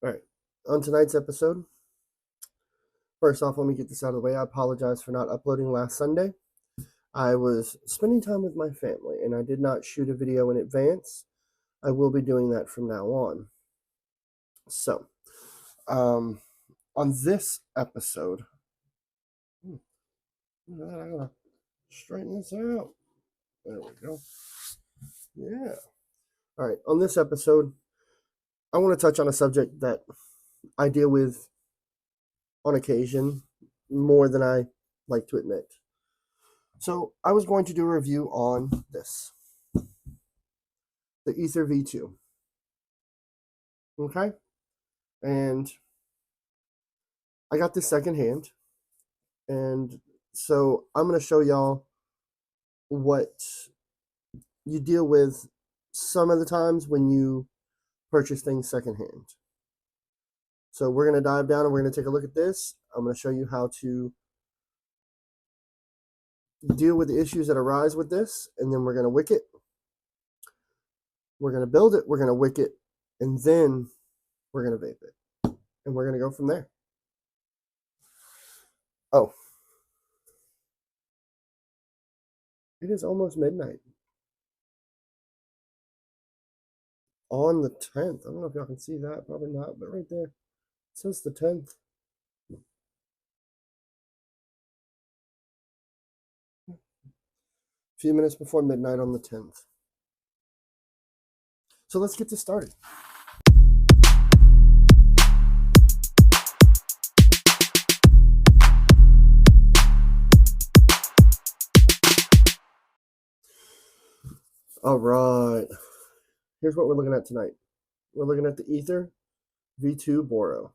All right, on tonight's episode, first off, let me get this out of the way. I apologize for not uploading last Sunday. I was spending time with my family and I did not shoot a video in advance. I will be doing that from now on. So, um, on this episode, I gotta straighten this out. There we go. Yeah. All right, on this episode, I want to touch on a subject that I deal with on occasion more than I like to admit. So I was going to do a review on this, the Ether V2. Okay, and I got this secondhand, and so I'm going to show y'all what you deal with some of the times when you purchase things secondhand. So we're going to dive down and we're going to take a look at this. I'm going to show you how to deal with the issues that arise with this, and then we're going to wick it. We're going to build it, we're going to wick it, and then we're going to vape it. And we're going to go from there. Oh, it is almost midnight on the 10th. I don't know if y'all can see that. Probably not, but right there, it says the 10th. A few minutes before midnight on the 10th. So let's get this started. All right. Here's what we're looking at tonight. We're looking at the Ether V2 Boro.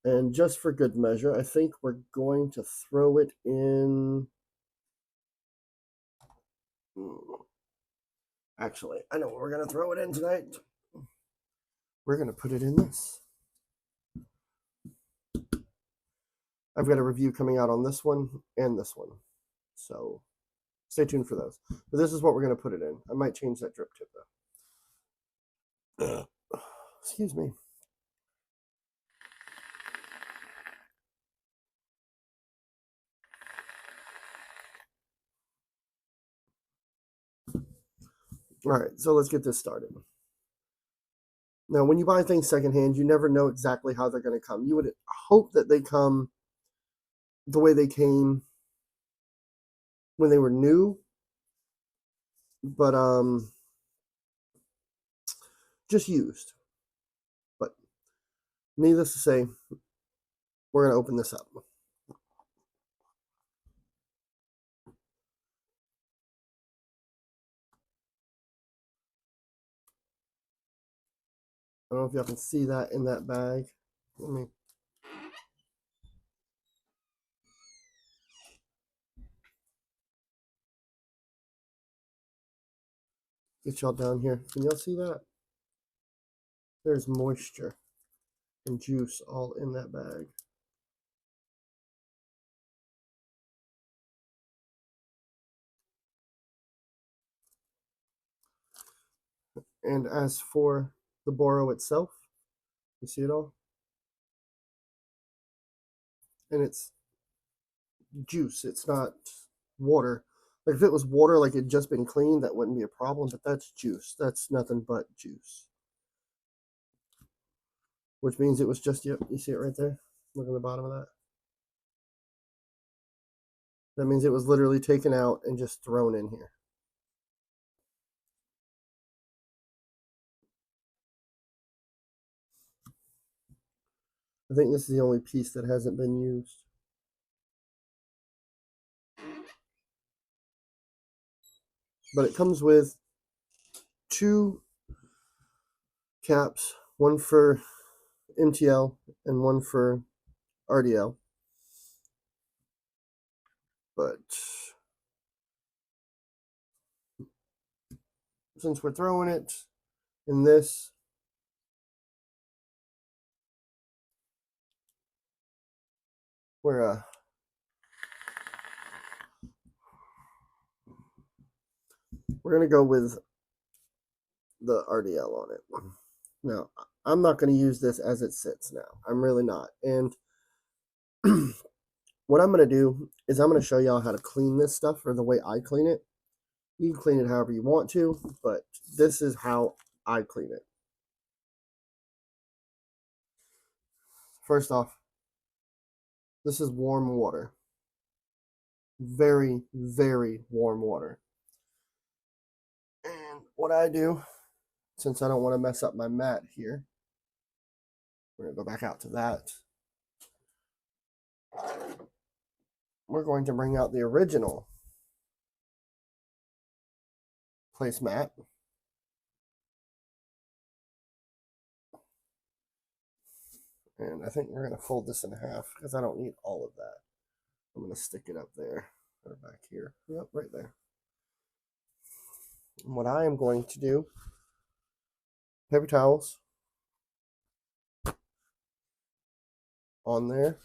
And just for good measure, I think we're going to throw it in. Actually, I know what we're going to throw it in tonight. We're going to put it in this. I've got a review coming out on this one and this one. So stay tuned for those. But this is what we're going to put it in. I might change that drip tip though. Excuse me. All right, so let's get this started. Now, when you buy things secondhand, you never know exactly how they're going to come. You would hope that they come the way they came when they were new, but just used. But needless to say, we're going to open this up. I don't know if y'all can see that in that bag. Let me. Get y'all down here. Can y'all see that? There's moisture and juice all in that bag. And as for the Boro itself, you see it all? And it's juice. It's not water. Like if it was water, like it just been cleaned, that wouldn't be a problem. But that's juice. That's nothing but juice. Which means it was just, yep, you see it right there? Look at the bottom of that. That means it was literally taken out and just thrown in here. I think this is the only piece that hasn't been used. But it comes with two caps, one for MTL and one for RDL. But since we're throwing it in this, we're gonna go with the RDL on it. Now, I'm not going to use this as it sits now. I'm really not. And what I'm going to do is I'm going to show y'all how to clean this stuff, or the way I clean it. You can clean it however you want to, but this is how I clean it. First off, this is warm water. Very, very warm water. And what I do, since I don't want to mess up my mat here, we're going to go back out to that. We're going to bring out the original placemat. And I think we're going to fold this in half because I don't need all of that. I'm going to stick it up there or back here. Yep, right there. And what I am going to do, paper towels on there.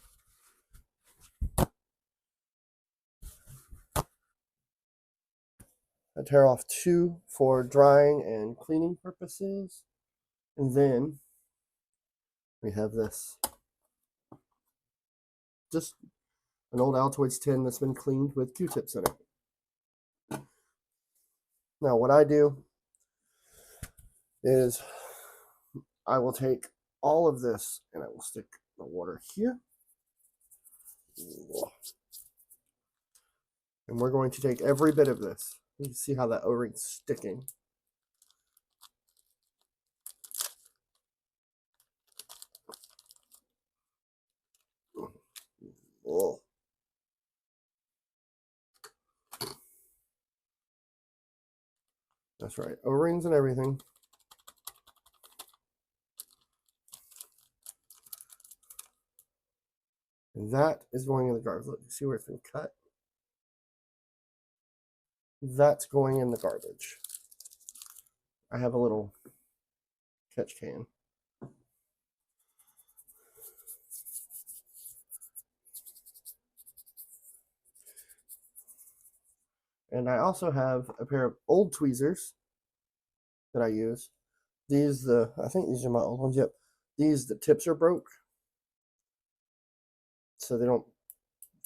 I tear off 2 for drying and cleaning purposes. And then we have this. Just an old Altoids tin that's been cleaned with Q-tips in it. Now what I do is I will take all of this and I will stick the water here. And we're going to take every bit of this. You can see how that O-ring's sticking. Oh. That's right, O-rings and everything. And that is going in the garbage. Look, you see where it's been cut? That's going in the garbage. I have a little catch can. And I also have a pair of old tweezers that I use. These, I think these are my old ones. Yep. These, the tips are broke, so they don't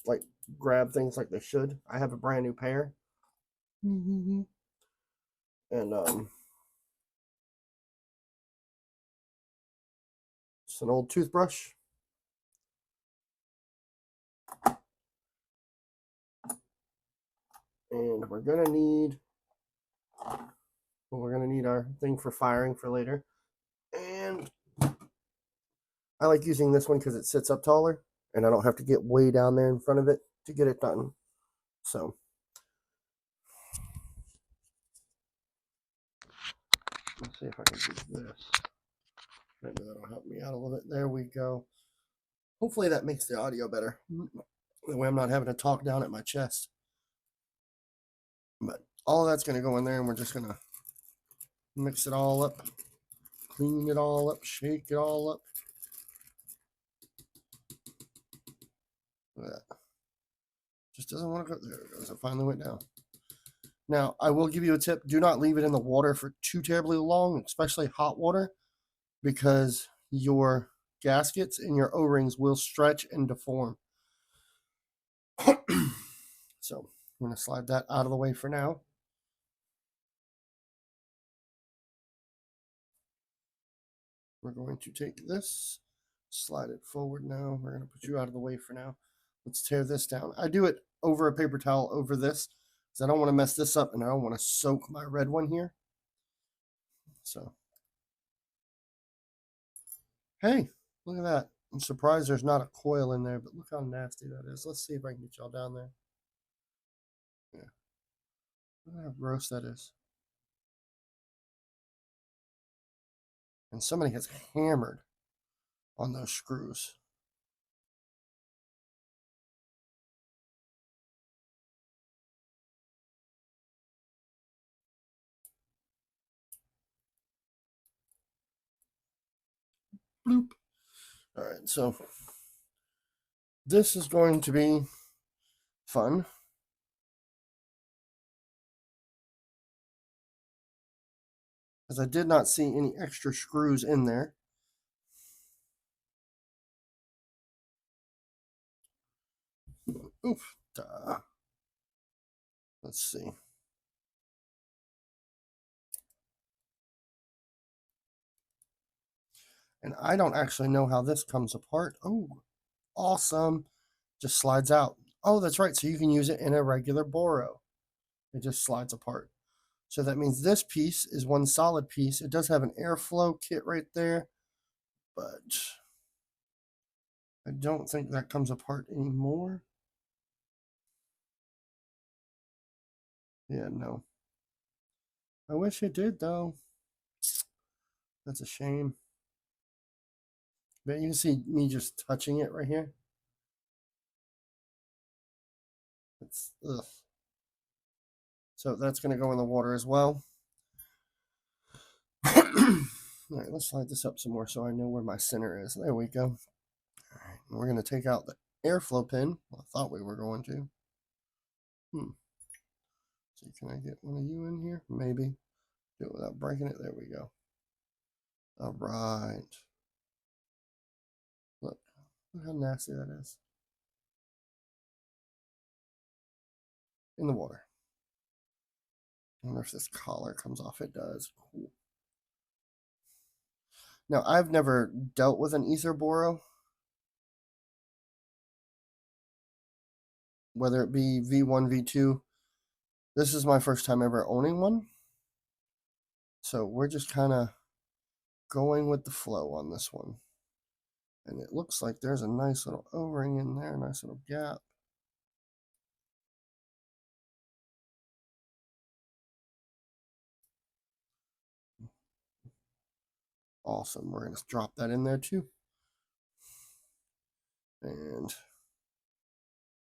like grab things like they should. I have a brand new pair. And just an old toothbrush. And we're gonna need our thing for firing for later. And I like using this one because it sits up taller and I don't have to get way down there in front of it to get it done. So let's see if I can do this. Maybe that'll help me out a little bit. There we go. Hopefully that makes the audio better. That way I'm not having to talk down at my chest. But all of that's going to go in there and we're just going to mix it all up, clean it all up, shake it all up. Look at that. Just doesn't want to go. There it goes. It finally went down. Now, I will give you a tip. Do not leave it in the water for too terribly long, especially hot water, because your gaskets and your O-rings will stretch and deform. So I'm going to slide that out of the way for now. We're going to take this, slide it forward now. We're going to put you out of the way for now. Let's tear this down. I do it over a paper towel over this because I don't want to mess this up and I don't want to soak my red one here. So, hey, look at that. I'm surprised there's not a coil in there, but look how nasty that is. Let's see if I can get y'all down there. Yeah. Look how gross that is. And somebody has hammered on those screws. Bloop. All right, so this is going to be fun. because I did not see any extra screws in there. Oof. Let's see. And I don't actually know how this comes apart. Oh, awesome. Just slides out. Oh, that's right. So you can use it in a regular Boro. It just slides apart. So that means this piece is one solid piece. It does have an airflow kit right there, but I don't think that comes apart anymore. Yeah, no. I wish it did, though. That's a shame. But you can see me just touching it right here. It's ugh. So that's going to go in the water as well. All right, let's slide this up some more so I know where my center is. There we go. All right, we're going to take out the airflow pin. Well, I thought we were going to. So can I get one of you in here? Maybe. Do it without breaking it. There we go. All right. Look how nasty that is. In the water. I wonder if this collar comes off. It does. Cool. Now, I've never dealt with an ether Boro, whether it be V1, V2. This is my first time ever owning one. So we're just kind of going with the flow on this one. And it looks like there's a nice little O-ring in there, a nice little gap. Awesome. We're going to drop that in there too. And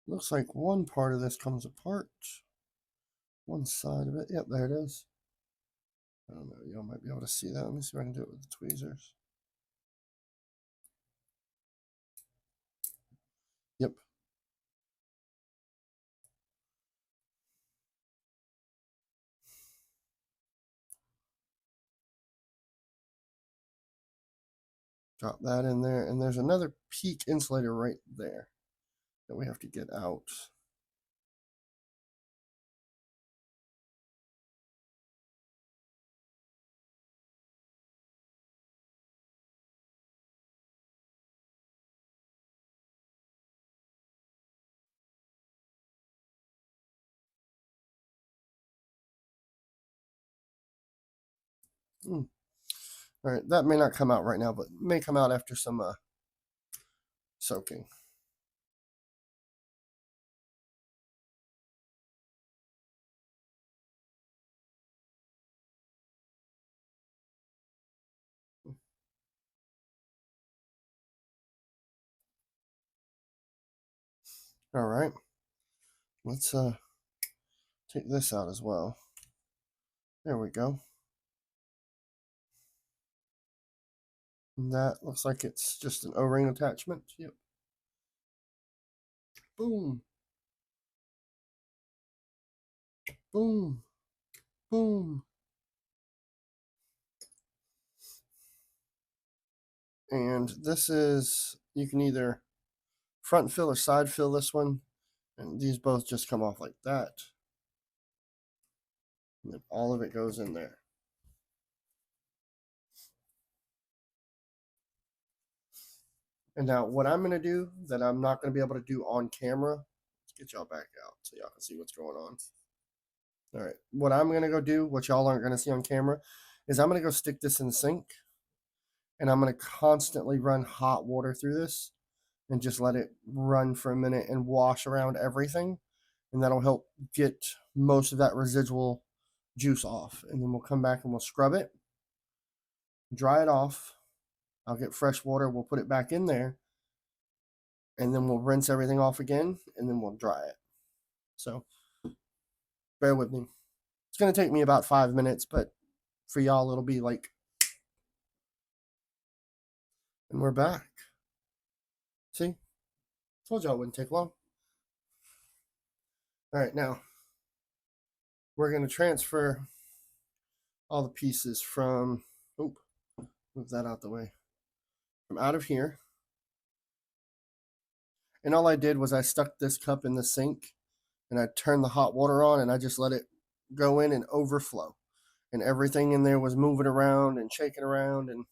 looks like one part of this comes apart. One side of it. Yep, there it is. I don't know. Y'all might be able to see that. Let me see if I can do it with the tweezers. Yep. Drop that in there. And there's another peak insulator right there that we have to get out. All right, that may not come out right now, but may come out after some soaking. All right, let's take this out as well. There we go. And that looks like it's just an O-ring attachment. Yep. Boom. Boom. Boom. And this is, you can either front fill or side fill this one. And these both just come off like that. And then all of it goes in there. And now what I'm going to do that I'm not going to be able to do on camera, let's get y'all back out so y'all can see what's going on. All right, what I'm going to go do, what y'all aren't going to see on camera, is I'm going to go stick this in the sink. And I'm going to constantly run hot water through this and just let it run for a minute and wash around everything. And that'll help get most of that residual juice off. And then we'll come back and we'll scrub it, dry it off. I'll get fresh water. We'll put it back in there. And then we'll rinse everything off again. And then we'll dry it. So bear with me. It's going to take me about 5 minutes. But for y'all, it'll be like... And we're back. See? Told y'all it wouldn't take long. All right, now we're going to transfer all the pieces from, move that out the way, from out of here. And all I did was I stuck this cup in the sink and I turned the hot water on and I just let it go in and overflow. And everything in there was moving around and shaking around. And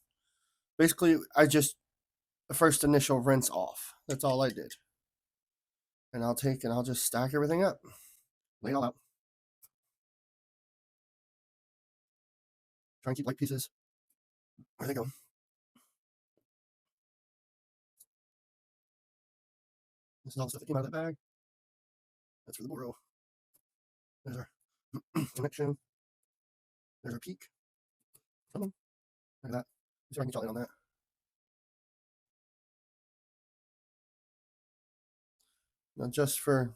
basically, I just, the first initial rinse off. That's all I did. And I'll take and I'll just stack everything up, lay it all out. Try and keep light pieces where they go. This is all the stuff that came out of that bag. That's for the Boro. There's our connection. There's our peak. Come on. Look at that. See if I can get on that. Now, just for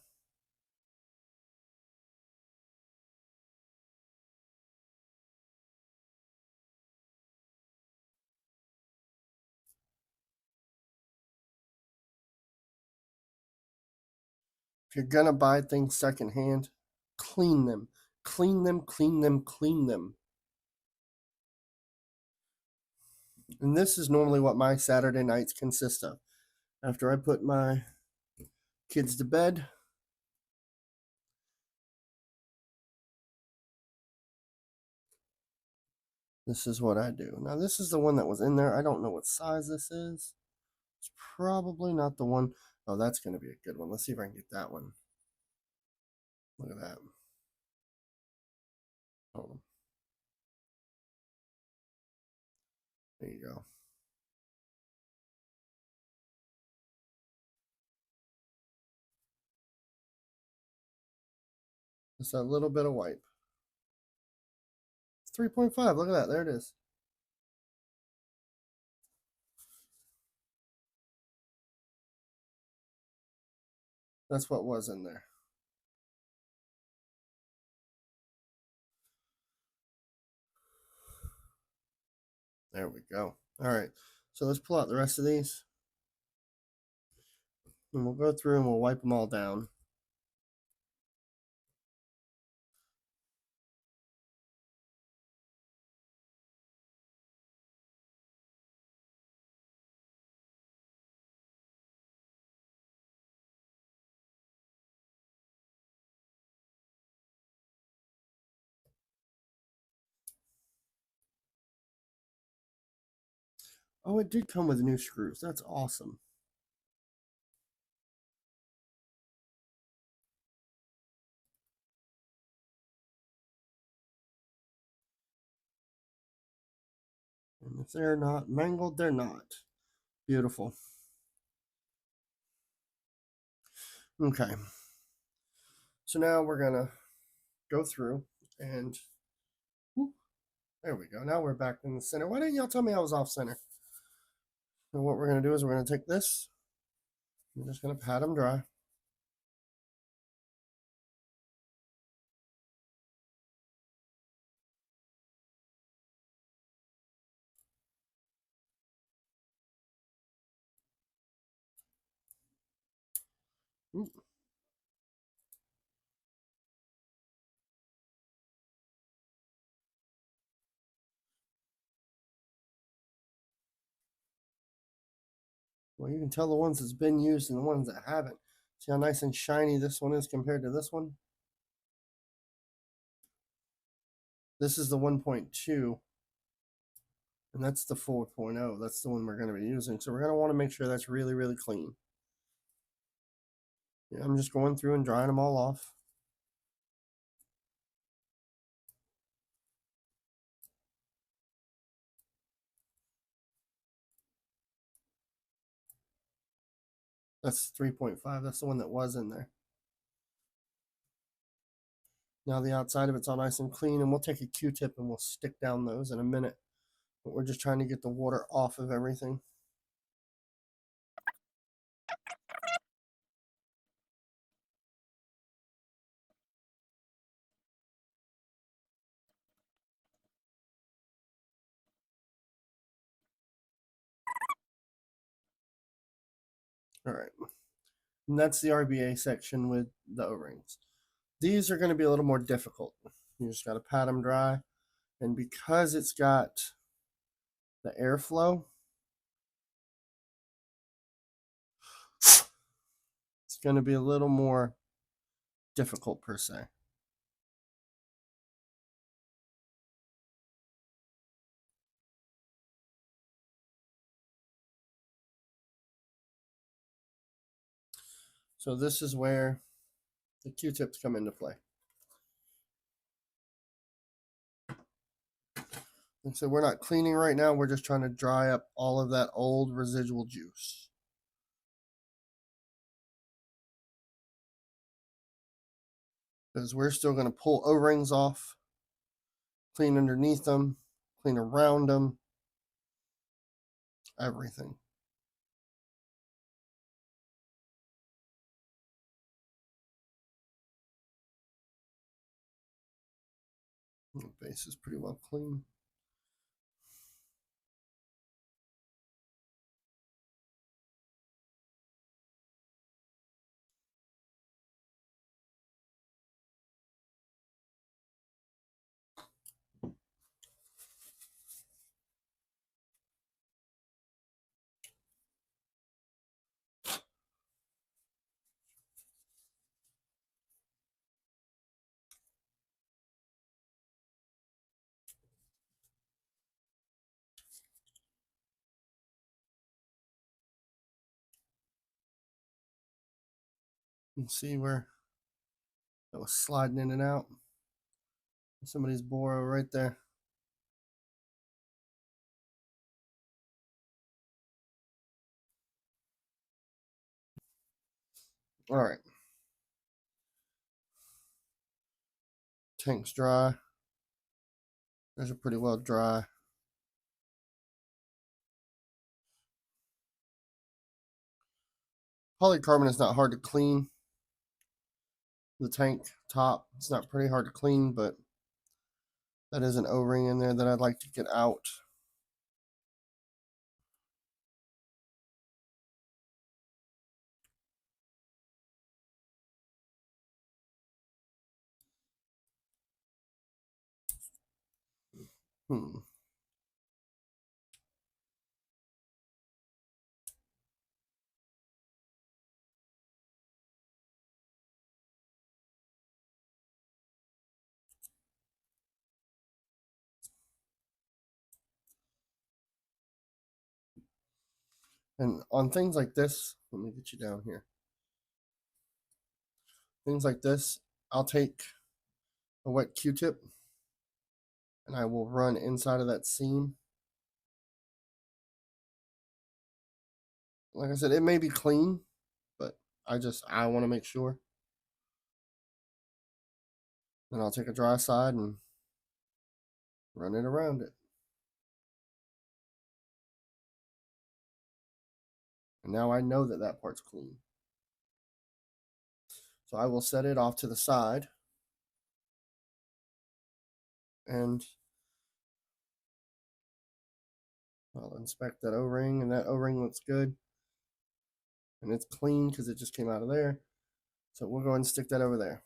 if you're gonna buy things secondhand, clean them. Clean them, clean them, clean them. And this is normally what my Saturday nights consist of. After I put my kids to bed, this is what I do. Now, this is the one that was in there. I don't know what size this is. It's probably not the one. Oh, that's going to be a good one. Let's see if I can get that one. Look at that. Oh. There you go. Just a little bit of wipe. It's 3.5. Look at that. There it is. That's what was in there. There we go. All right. So let's pull out the rest of these. And we'll go through and we'll wipe them all down. Oh, it did come with new screws. That's awesome. And if they're not mangled, they're not. Beautiful. Okay. So now we're going to go through and whoop, there we go. Now we're back in the center. Why didn't y'all tell me I was off center? So what we're going to do is we're going to take this. We're just going to pat them dry. Ooh. Well, you can tell the ones that's been used and the ones that haven't. See how nice and shiny this one is compared to this one? This is the 1.2, and that's the 4.0. That's the one we're going to be using. So we're going to want to make sure that's really, really clean. Yeah, I'm just going through and drying them all off. That's 3.5. That's the one that was in there. Now the outside of it's all nice and clean, and we'll take a Q-tip and we'll stick down those in a minute. But we're just trying to get the water off of everything. All right. And that's the RBA section with the O-rings. These are going to be a little more difficult. You just got to pat them dry. And because it's got the airflow, it's going to be a little more difficult per se. So this is where the Q-tips come into play. And so we're not cleaning right now, we're just trying to dry up all of that old residual juice. Because we're still going to pull O-rings off, clean underneath them, clean around them, everything. The base is pretty well clean. You can see where that was sliding in and out. Somebody's Boro right there. All right. Tank's dry. Those are pretty well dry. Polycarbonate is not hard to clean. The tank top, it's not pretty hard to clean, but that is an O-ring in there that I'd like to get out. And on things like this, let me get you down here. Things like this, I'll take a wet Q-tip and I will run inside of that seam. Like I said, it may be clean, but I want to make sure. Then I'll take a dry side and run it around it. And now I know that that part's clean. So I will set it off to the side. And I'll inspect that O-ring, and that O-ring looks good. And it's clean because it just came out of there. So we'll go ahead and stick that over there.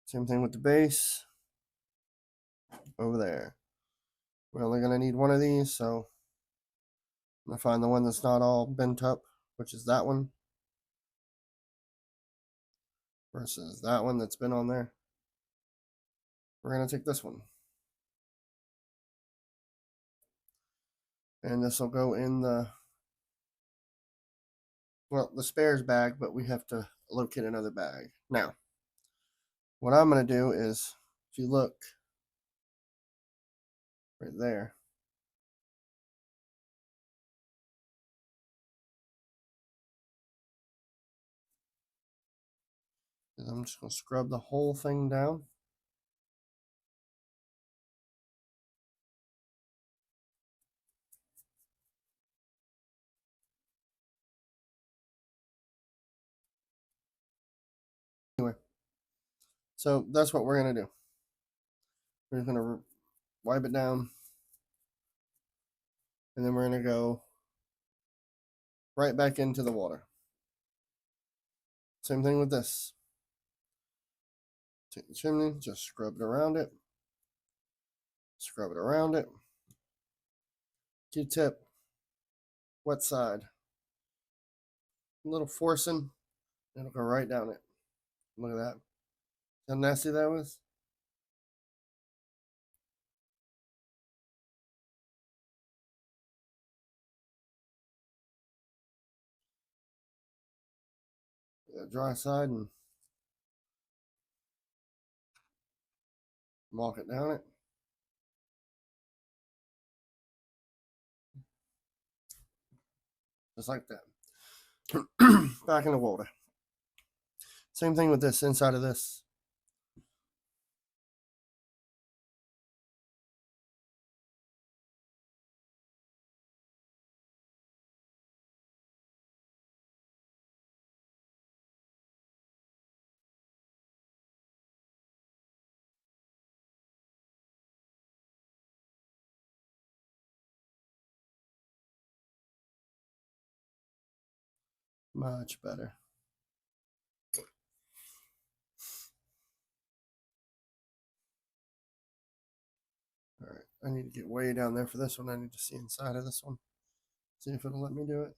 Same thing with the base. Over there. We're only going to need one of these, so I'm going to find the one that's not all bent up, which is that one. Versus that one that's been on there. We're going to take this one. And this will go in the spares bag, but we have to locate another bag. Now, what I'm going to do is, if you look right there, I'm just going to scrub the whole thing down. Anyway, so that's what we're going to do. We're going to wipe it down, and then we're going to go right back into the water. Same thing with this. Take the chimney, just scrub it around it. Scrub it around it. Q-tip, wet side. A little forcing, it'll go right down it. Look at that. How nasty that was? The dry side and walk it down it. Just like that. Back in the water. Same thing with this inside of this. Much better. All right, I need to get way down there for this one. I need to see inside of this one. See if it'll let me do it.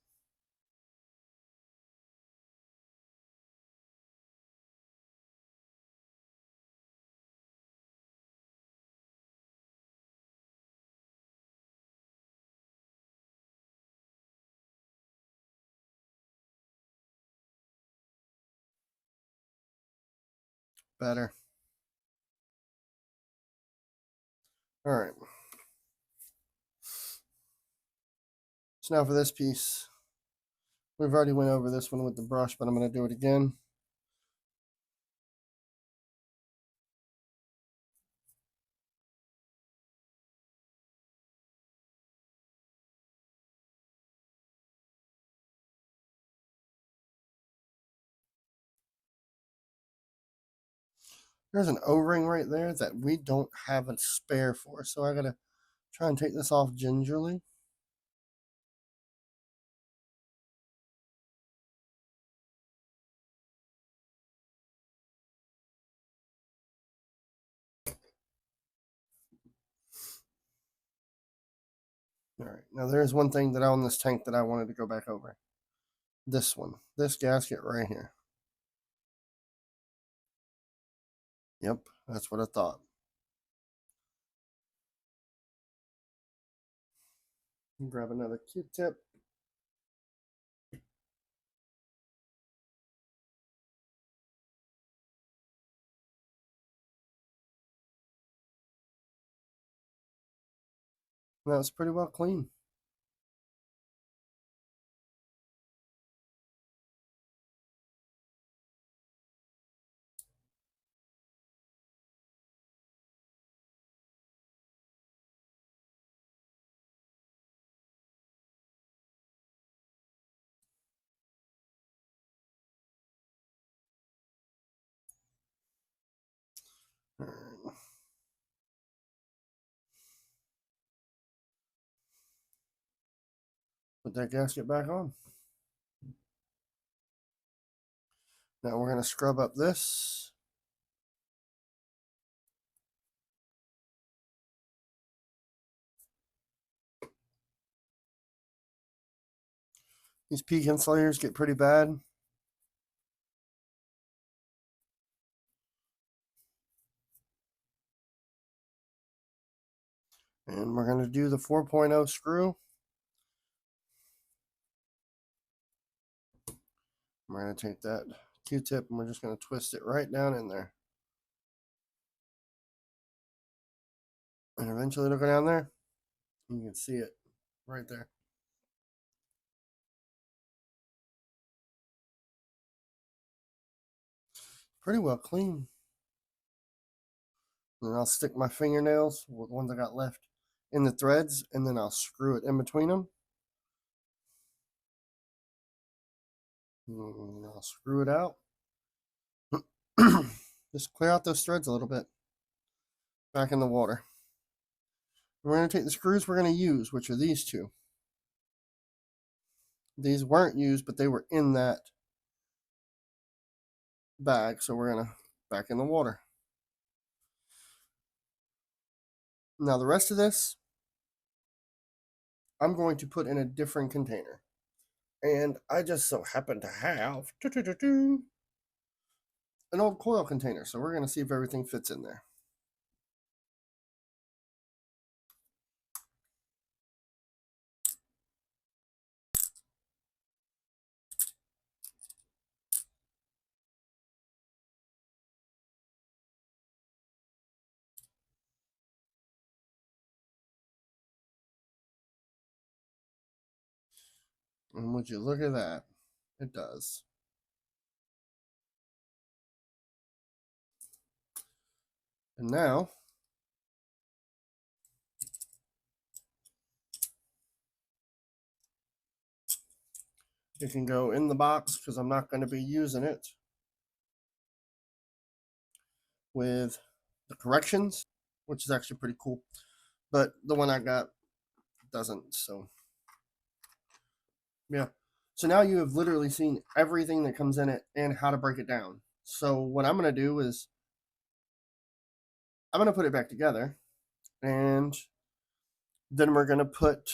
Better. All right. So now for this piece, we've already went over this one with the brush, but I'm going to do it again. There's an O-ring right there that we don't have a spare for, so I got to try and take this off gingerly. All right, now there's one thing that on this tank that I wanted to go back over. This one, this gasket right here. Yep, that's what I thought. Grab another Q-tip. That was pretty well clean. All right. Put that gasket back on. Now we're going to scrub up this. These pecan slayers get pretty bad. And we're going to do the 4.0 screw. We're going to take that Q-tip and we're just going to twist it right down in there. And eventually it'll go down there. You can see it right there. Pretty well clean. And I'll stick my fingernails, the ones I got left, in the threads, and then I'll screw it in between them. And I'll screw it out. Just clear out those threads a little bit. Back in the water. We're going to take the screws we're going to use, which are these two. These weren't used, but they were in that bag, so we're going to back in the water. Now the rest of this, I'm going to put in a different container. And I just so happen to have an old coil container. So we're going to see if everything fits in there. And would you look at that? It does. And now it can go in the box because I'm not going to be using it with the corrections, which is actually pretty cool. But the one I got doesn't. So, yeah. So now you have literally seen everything that comes in it and how to break it down. So, what I'm going to do is I'm going to put it back together and then we're going to put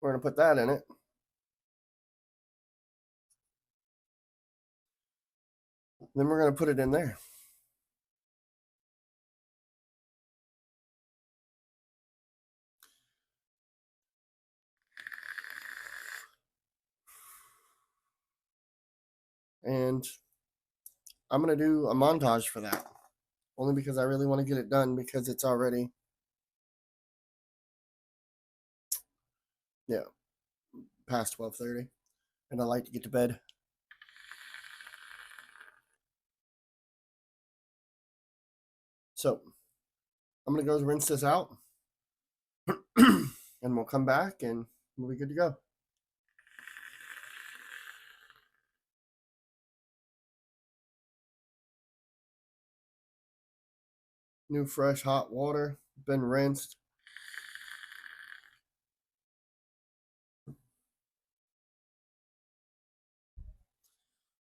we're going to put that in it. Then we're going to put it in there. And I'm going to do a montage for that. Only because I really want to get it done because it's already, yeah, past 12:30. And I like to get to bed. So I'm going to go rinse this out. And we'll come back and we'll be good to go. New fresh hot water, been rinsed.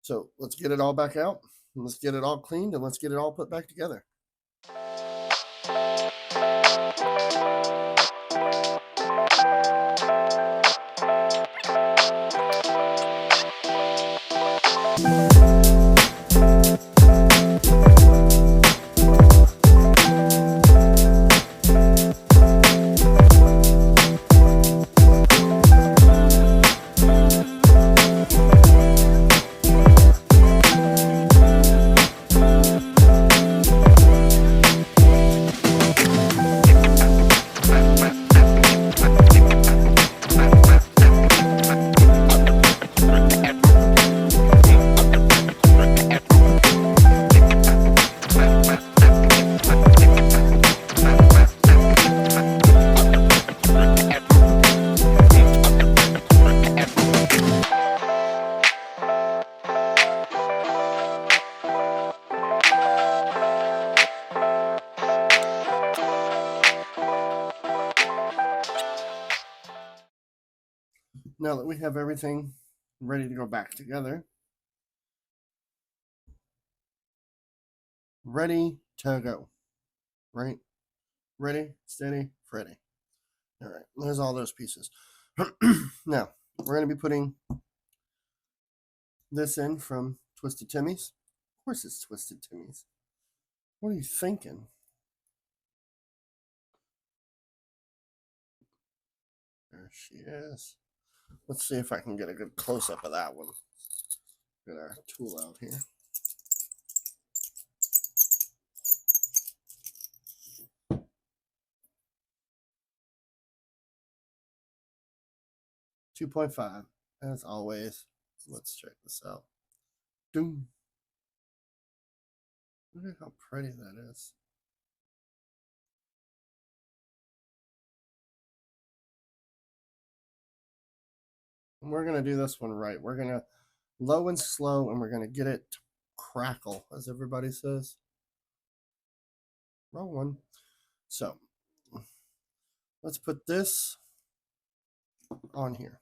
So let's get it all back out. And let's get it all cleaned and let's get it all put back together. Now that we have everything ready to go back together, ready to go, right? Ready, steady, Freddy. All right, there's all those pieces. Now, we're going to be putting this in from Twisted Timmy's. Of course it's Twisted Timmy's. What are you thinking? There she is. Let's see if I can get a good close-up of that one. Get our tool out here. .5, as always. Let's check this out. Doom. Look at how pretty that is. And we're going to do this one right. We're going to low and slow, and we're going to get it to crackle, as everybody says. Wrong one. So, let's put this on here.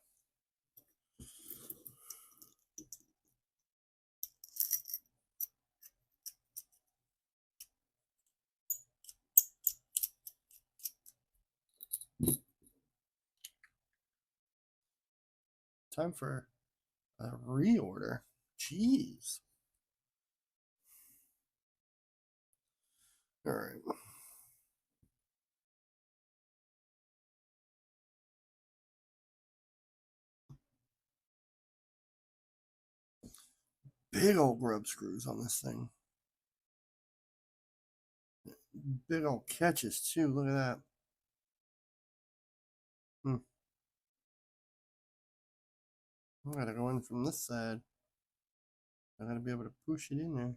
Time for a reorder. Jeez. All right. Big old grub screws on this thing. Big old catches too. Look at that. I gotta go in from this side. I gotta be able to push it in there.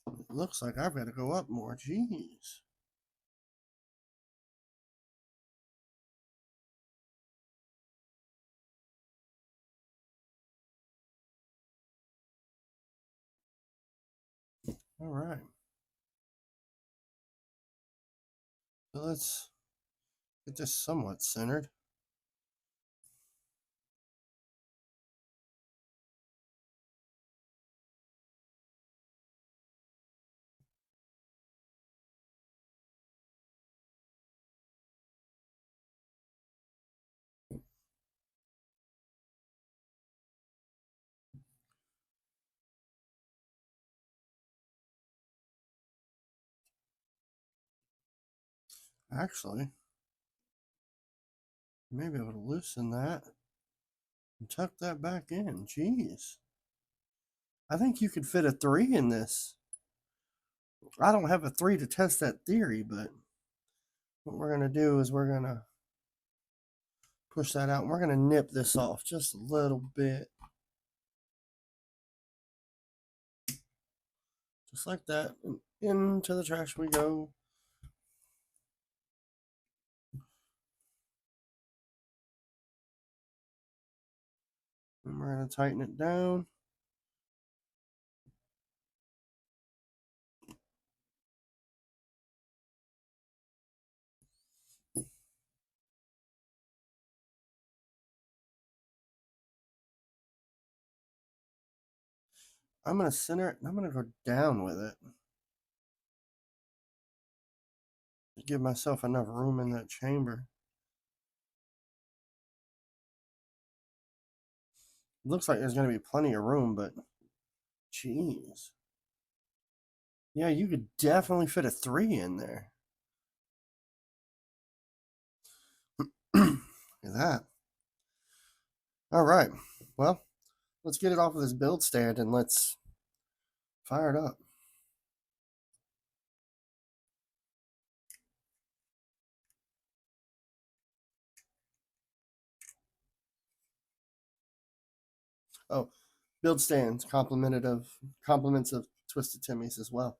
It looks like I've got to go up more. Jeez. All right. So let's get this somewhat centered. Actually, maybe able to loosen that and tuck that back in. Jeez. I think you could fit a 3 in this. I don't have a 3 to test that theory, but what we're going to do is we're going to push that out and we're going to nip this off just a little bit. Just like that. And into the trash we go. And we're going to tighten it down. I'm going to center it and I'm going to go down with it. To give myself enough room in that chamber. It looks like there's going to be plenty of room, but jeez. Yeah, you could definitely fit a 3 in there. Look at that. All right. Well, let's get it off of this build stand and let's fire it up. Oh, build stands, compliments of Twisted Timmy's as well.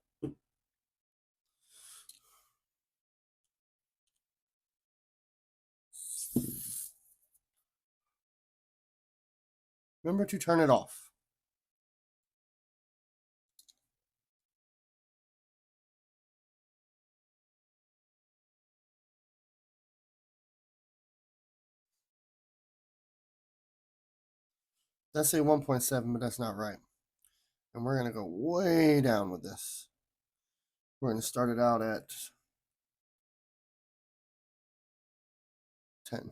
Remember to turn it off. That's a 1.7, but that's not right. And we're going to go way down with this. We're going to start it out at 10.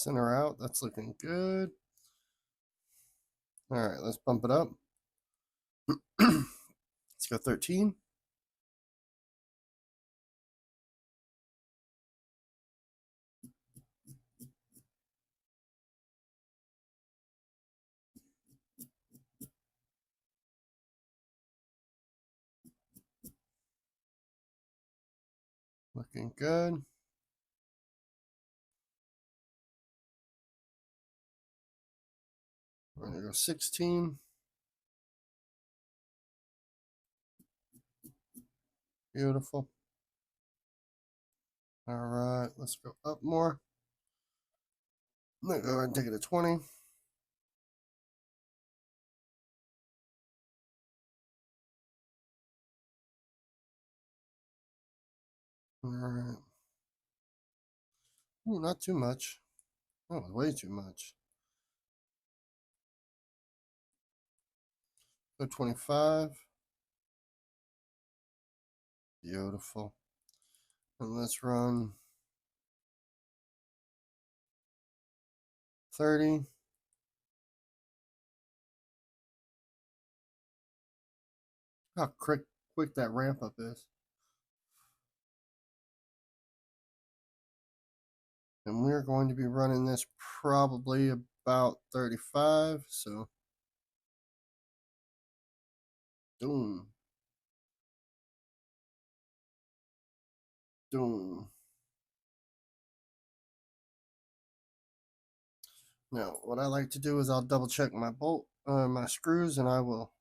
Center out. That's looking good. All right, let's bump it up. Let's go 13. Looking good. We're going to go 16. Beautiful. All right, let's go up more. I'm going to go ahead and take it to 20. All right. Ooh, not too much. That was way too much. Go 25. Beautiful. And let's run 30. How quick that ramp up is. And we're going to be running this probably about 35. So, boom. Boom. Now, what I like to do is I'll double check my my screws, and I will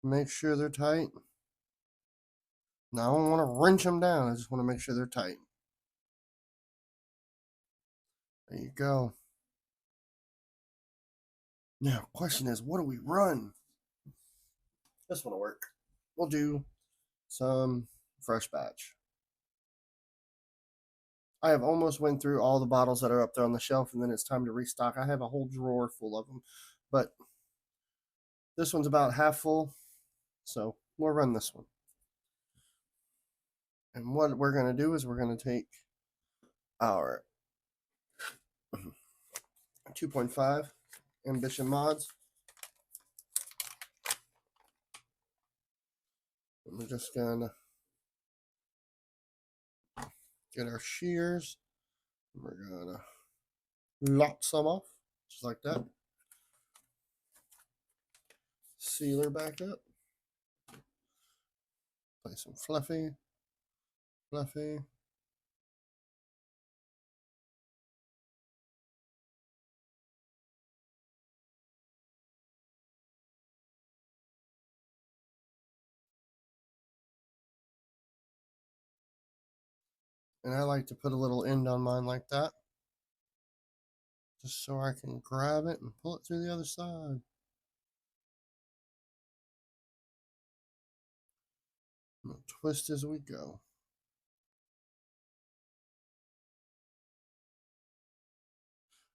make sure they're tight. Now, I don't want to wrench them down. I just want to make sure they're tight. There you go. Now, question is, what do we run? This one will work. We'll do some fresh batch. I have almost went through all the bottles that are up there on the shelf, and then it's time to restock. I have a whole drawer full of them, but this one's about half full, so we'll run this one. And what we're going to do is we're going to take our 2.5 Ambition mods. And we're just going to get our shears. We're going to lock some off, just like that. Sealer back up. Play some fluffy. Fluffy. And I like to put a little end on mine like that, just so I can grab it and pull it through the other side. We'll twist as we go.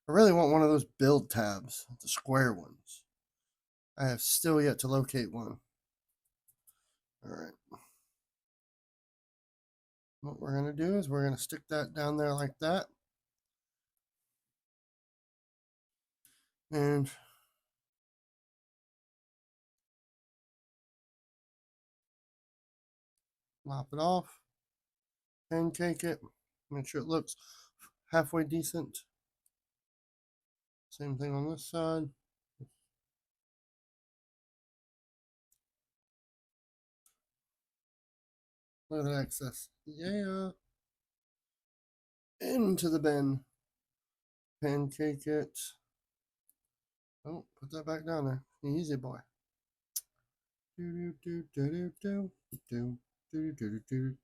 I really want one of those build tabs, the square ones. I have still yet to locate one. All right. What we're going to do is we're going to stick that down there like that. And lop it off. Pancake it. Make sure it looks halfway decent. Same thing on this side. Look at that excess. Yeah. Into the bin. Pancake it. Oh, put that back down there. Easy boy. Do do do do do do do do do.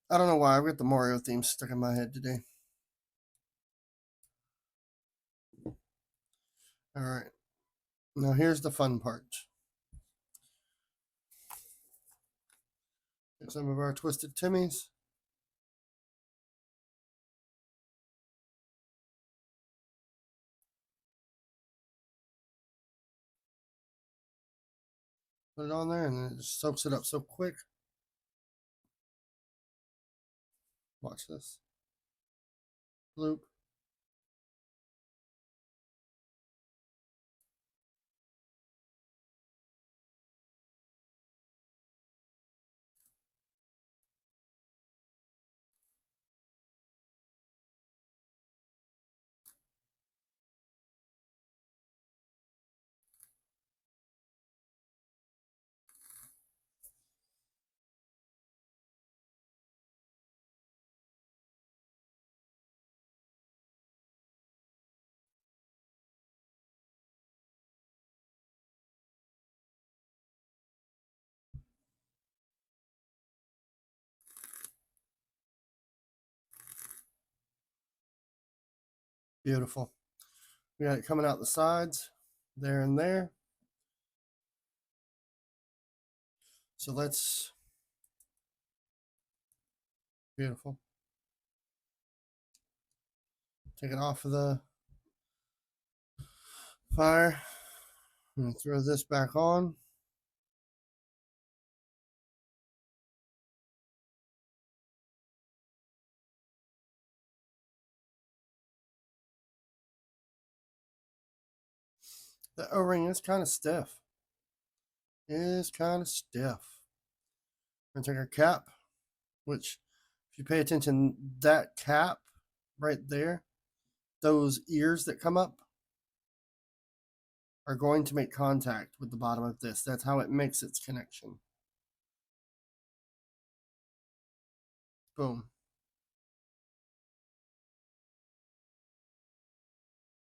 I don't know why I've got the Mario theme stuck in my head today. All right. Now here's the fun part. Get some of our twisted Timmies. Put it on there, and then it just soaks it up so quick. Watch this. loop. Beautiful. We got it coming out the sides, there and there. So let's, beautiful. Take it off of the fire and throw this back on. The O-ring is kind of stiff. It is kind of stiff. We're gonna take our cap, which if you pay attention, that cap right there, those ears that come up are going to make contact with the bottom of this. That's how it makes its connection. Boom.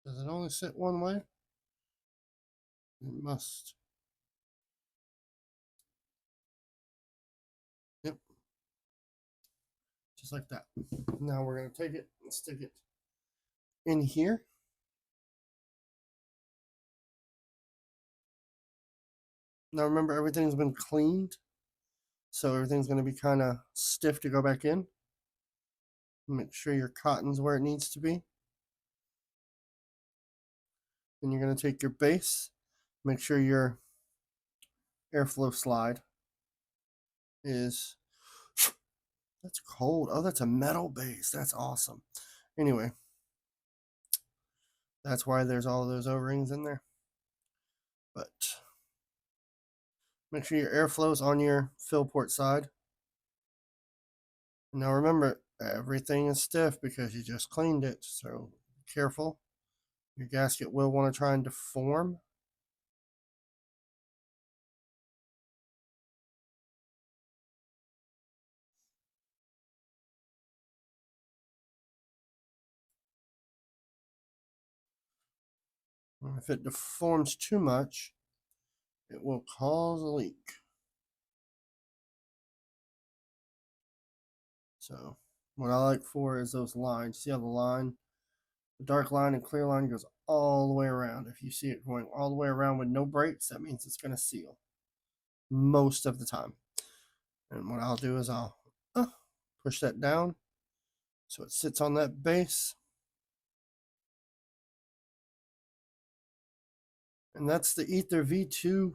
Does it only sit one way? It must. Yep. Just like that. Now we're going to take it and stick it in here. Now remember, everything's been cleaned, so everything's going to be kind of stiff to go back in. Make sure your cotton's where it needs to be. Then you're going to take your base, make sure your airflow slide is, that's cold. Oh, that's a metal base. That's awesome. Anyway, that's why there's all of those O-rings in there. But make sure your airflow is on your fill port side. Now remember, everything is stiff because you just cleaned it, so be careful. Your gasket will want to try and deform. If it deforms too much, it will cause a leak. So what I like for is those lines. See how the line, the dark line and clear line goes all the way around. If you see it going all the way around with no breaks, that means it's going to seal most of the time. And what I'll do is I'll push that down so it sits on that base. And that's the Ether V2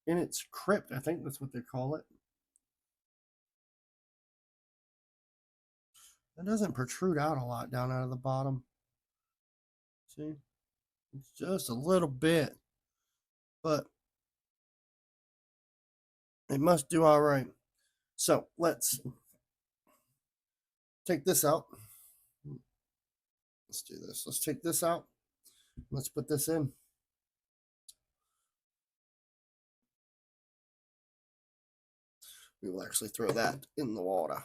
in its crypt. I think that's what they call it. It doesn't protrude out a lot down out of the bottom. See? It's just a little bit. But it must do all right. So let's take this out. Let's do this. Let's take this out. Let's put this in. We will actually throw that in the water.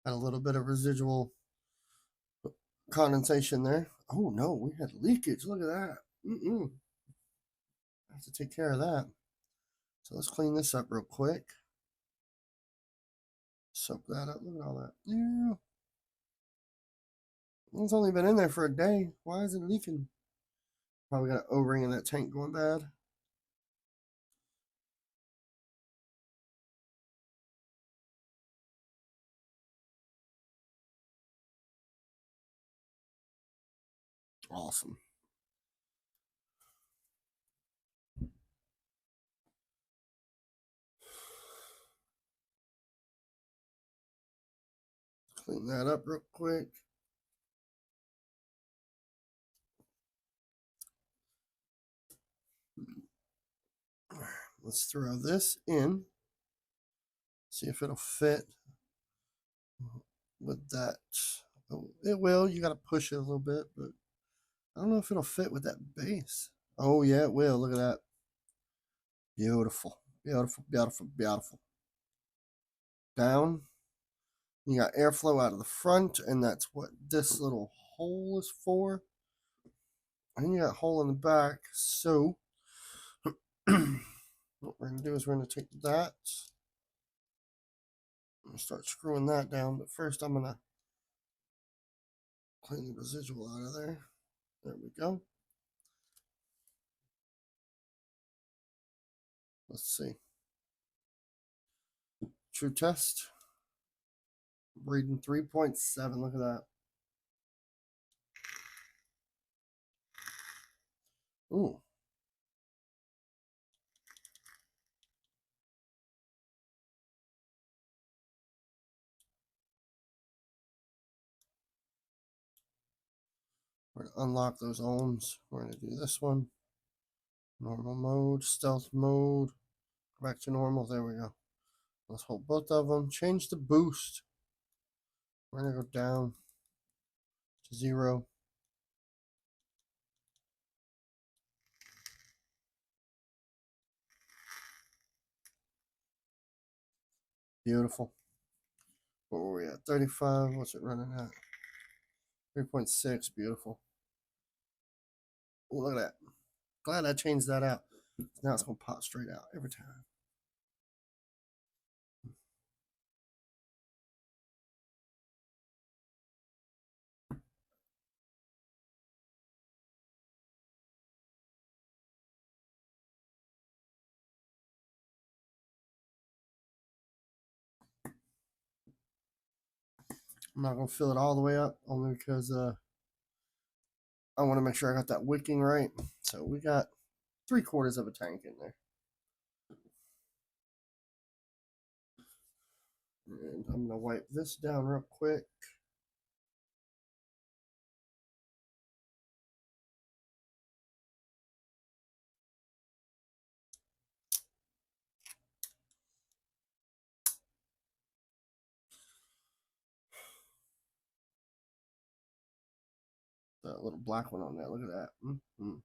Had a little bit of residual condensation there. Oh no, we had leakage. Look at that. I have to take care of that. So let's clean this up real quick. Soak that up. Look at all that. Yeah. It's only been in there for a day. Why is it leaking? Probably got an O-ring in that tank going bad. Awesome. Clean that up real quick. Let's throw this in. See if it'll fit with that. Oh, it will. You got to push it a little bit, but I don't know if it'll fit with that base. Oh, yeah, it will. Look at that. Beautiful. Beautiful, beautiful, beautiful. Down. You got airflow out of the front, and that's what this little hole is for. And you got a hole in the back. So, what we're going to do is we're going to take that and start screwing that down. But first, I'm going to clean the residual out of there. There we go. Let's see. True test. Reading 3.7. Look at that. Ooh. We're going to unlock those ohms. We're going to do this one. Normal mode, stealth mode. Go back to normal. There we go. Let's hold both of them. Change the boost. We're going to go down to 0. Beautiful. What were we at? 35. What's it running at? 3.6. Beautiful. Oh, look at that. Glad I changed that out. Now it's going to pop straight out every time. I'm not going to fill it all the way up, only because I want to make sure I got that wicking right. So we got 3/4 of a tank in there. And I'm going to wipe this down real quick. That little black one on there. Look at that. Mm-hmm.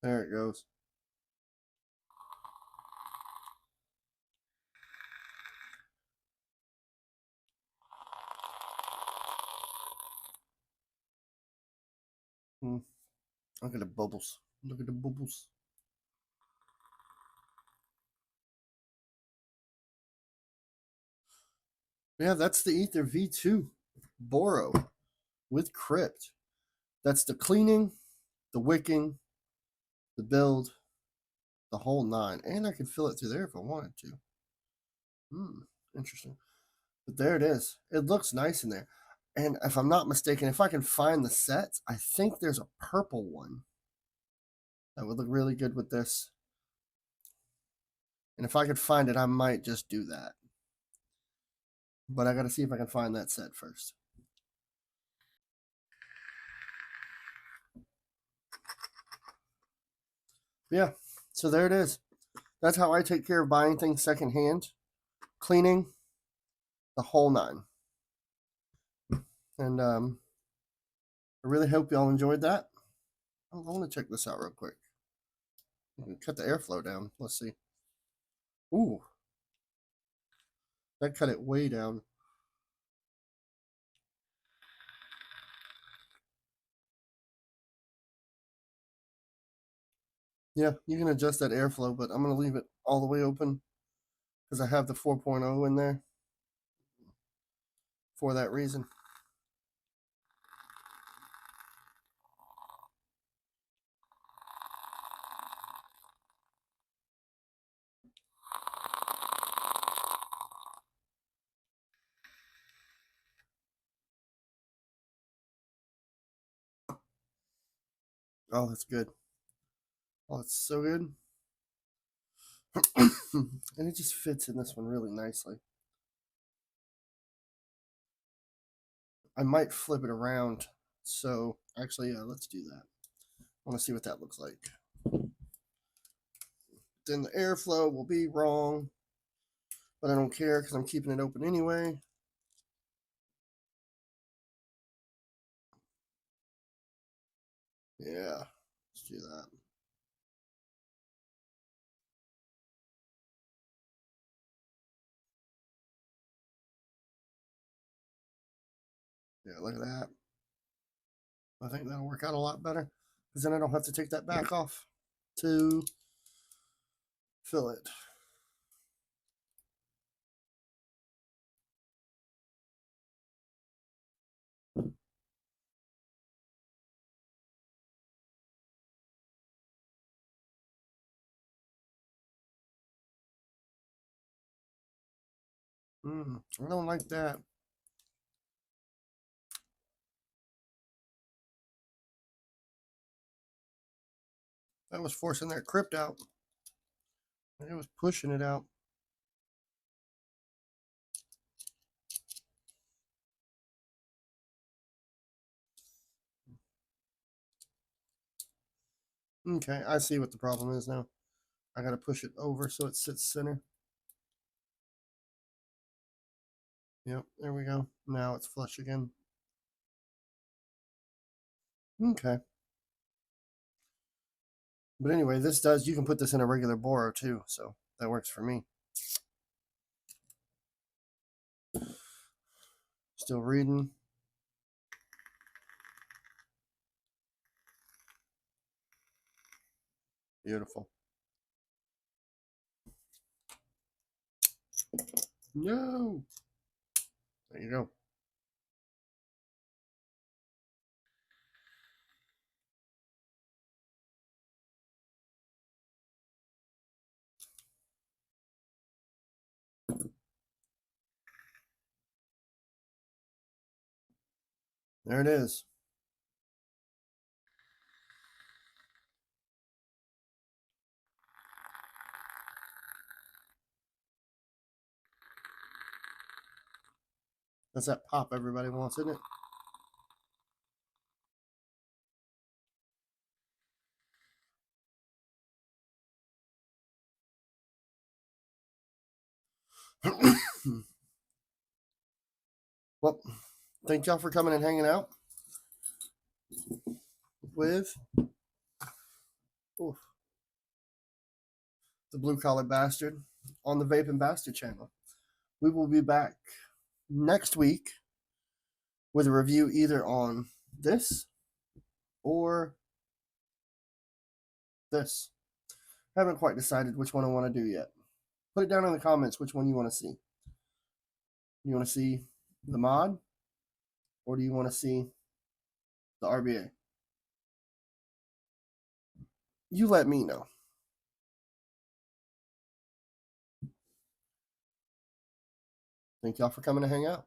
There it goes. Look at the bubbles. Look at the bubbles. Yeah, that's the Ether V2 Boro with Crypt. That's the cleaning, the wicking, the build, the whole 9. And I can fill it through there if I wanted to. Interesting. But there it is. It looks nice in there. And if I'm not mistaken, if I can find the sets, I think there's a purple one that would look really good with this. And if I could find it, I might just do that. But I got to see if I can find that set first. Yeah, so there it is. That's how I take care of buying things secondhand. Cleaning, the whole 9. And I really hope y'all enjoyed that. I want to check this out real quick. Cut the airflow down. Let's see. Ooh. That cut it way down. Yeah, you can adjust that airflow, but I'm going to leave it all the way open because I have the 4.0 in there for that reason. Oh, that's good. Oh, it's so good. And it just fits in this one really nicely. I might flip it around. So actually, yeah, let's do that. I want to see what that looks like. Then the airflow will be wrong, but I don't care because I'm keeping it open anyway. Yeah, let's do that. Yeah, look at that. I think that'll work out a lot better because then I don't have to take that back off to fill it. I don't like that. That was forcing that crypt out. It was pushing it out. Okay, I see what the problem is now. I gotta push it over so it sits center. Yep, there we go. Now it's flush again. Okay. But anyway, this does, you can put this in a regular Boro too, so that works for me. Still reading. Beautiful. No. There you go. There it is. That's that pop everybody wants, isn't it? Well, thank y'all for coming and hanging out with oof, the Blue Collar Bastard on the Vape'n Bastard channel. We will be back next week with a review either on this or this. I haven't quite decided which one I want to do yet. Put it down in the comments which one you want to see. You want to see the mod or do you want to see the RBA? You let me know. Thank y'all for coming to hang out.